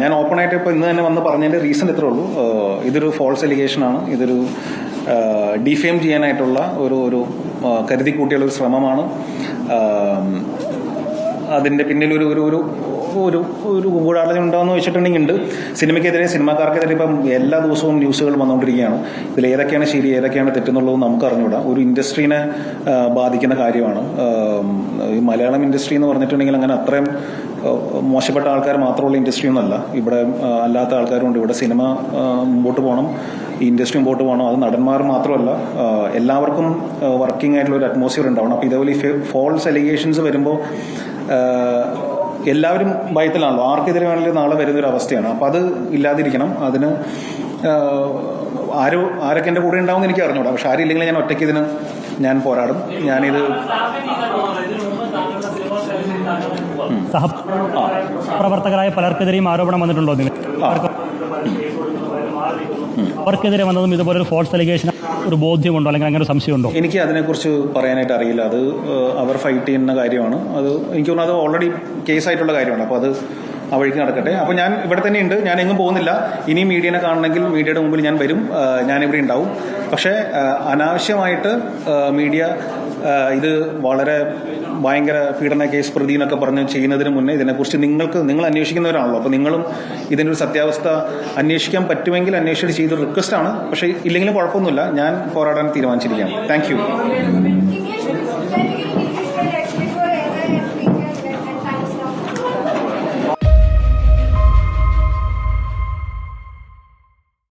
ഞാൻ ഓപ്പണായിട്ട് ഇപ്പോൾ ഇന്ന് തന്നെ വന്ന് പറഞ്ഞതിൻ്റെ റീസൺ ഇത്രേ ഉള്ളൂ. ഇതൊരു ഫോൾസ് എലിഗേഷനാണ്. ഇതൊരു ഡിഫെയിം ചെയ്യാനായിട്ടുള്ള ഒരു കരുതി കൂട്ടിയുള്ളൊരു ശ്രമമാണ്. അതിൻ്റെ പിന്നിൽ ഒരു ഗൂഢാലോചന ഉണ്ടാകുമെന്ന് വെച്ചിട്ടുണ്ടെങ്കിൽ ഉണ്ട്. സിനിമയ്ക്കെതിരെ, സിനിമാക്കാർക്കെതിരെ ഇപ്പം എല്ലാ ദിവസവും ന്യൂസുകൾ വന്നുകൊണ്ടിരിക്കുകയാണ്. ഇതിൽ ഏതൊക്കെയാണ് ശരി, ഏതൊക്കെയാണ് തെറ്റെന്നുള്ളത് നമുക്ക് അറിഞ്ഞുകൂടാ. ഒരു ഇൻഡസ്ട്രീനെ ബാധിക്കുന്ന കാര്യമാണ്. ഈ മലയാളം ഇൻഡസ്ട്രി എന്ന് പറഞ്ഞിട്ടുണ്ടെങ്കിൽ അങ്ങനെ അത്രയും മോശപ്പെട്ട ആൾക്കാർ മാത്രമുള്ള ഇൻഡസ്ട്രി ഒന്നല്ല. ഇവിടെ അല്ലാത്ത ആൾക്കാരുണ്ട്. ഇവിടെ സിനിമ മുമ്പോട്ട് പോകണം, ഈ ഇൻഡസ്ട്രി മുമ്പോട്ട് പോകണം. അത് നടന്മാർ മാത്രമല്ല, എല്ലാവർക്കും വർക്കിംഗ് ആയിട്ടുള്ള ഒരു അറ്റ്മോസ്ഫിയർ ഉണ്ടാവണം. അപ്പോൾ ഇതേപോലെ ഈ ഫോൾസ് എലിഗേഷൻസ് വരുമ്പോൾ എല്ലാവരും ഭയത്തിലാണല്ലോ. ആർക്കെതിരെ വേണമെങ്കിലും നാളെ വരുന്നൊരു അവസ്ഥയാണ്. അപ്പം അത് ഇല്ലാതിരിക്കണം. അതിന് ആരൊക്കെ എൻ്റെ കൂടെ ഉണ്ടാവും എന്ന് എനിക്ക് അറിഞ്ഞൂടാ. പക്ഷെ ആരില്ലെങ്കിലും ഞാൻ ഒറ്റയ്ക്ക് ഇതിന് ഞാൻ പോരാടും. ഞാനിത് പ്രവർത്തകരായ പലർക്കെതിരെയും ആരോപണം വന്നിട്ടുണ്ടോ? അവർക്കെതിരെ വന്നതും ഇതുപോലെ ഫോൾസ് അലിഗേഷൻ ഒരു ബോധ്യമുണ്ടോ, അല്ലെങ്കിൽ അങ്ങനെ ഒരു സംശയമുണ്ടോ? എനിക്ക് അതിനെക്കുറിച്ച് പറയാനായിട്ട് അറിയില്ല. അത് അവർ ഫൈറ്റ് ചെയ്യുന്ന കാര്യമാണ്. അത് എനിക്ക് തോന്നുന്നു അത് ഓൾറെഡി കേസായിട്ടുള്ള കാര്യമാണ്. അപ്പോൾ അത് ആ വഴിക്ക് നടക്കട്ടെ. അപ്പോൾ ഞാൻ ഇവിടെ തന്നെ ഉണ്ട്. ഞാൻ എങ്ങും പോകുന്നില്ല. ഇനിയും മീഡിയനെ കാണണമെങ്കിൽ മീഡിയയുടെ മുമ്പിൽ ഞാൻ വരും. ഞാനിവിടെ ഉണ്ടാവും. പക്ഷേ അനാവശ്യമായിട്ട് മീഡിയ ഇത് വളരെ ഭയങ്കര പീഡന കേസ് പ്രതി എന്നൊക്കെ പറഞ്ഞ് ചെയ്യുന്നതിന് മുന്നേ ഇതിനെക്കുറിച്ച് നിങ്ങൾ അന്വേഷിക്കുന്നവരാണല്ലോ. അപ്പോൾ നിങ്ങളും ഇതിൻ്റെ ഒരു സത്യാവസ്ഥ അന്വേഷിക്കാൻ പറ്റുമെങ്കിൽ അന്വേഷിച്ചിട്ട് ചെയ്തൊരു റിക്വസ്റ്റാണ്. പക്ഷേ ഇല്ലെങ്കിലും കുഴപ്പമൊന്നുമില്ല. ഞാൻ പോരാടാൻ തീരുമാനിച്ചിരിക്കുകയാണ്. Thank U.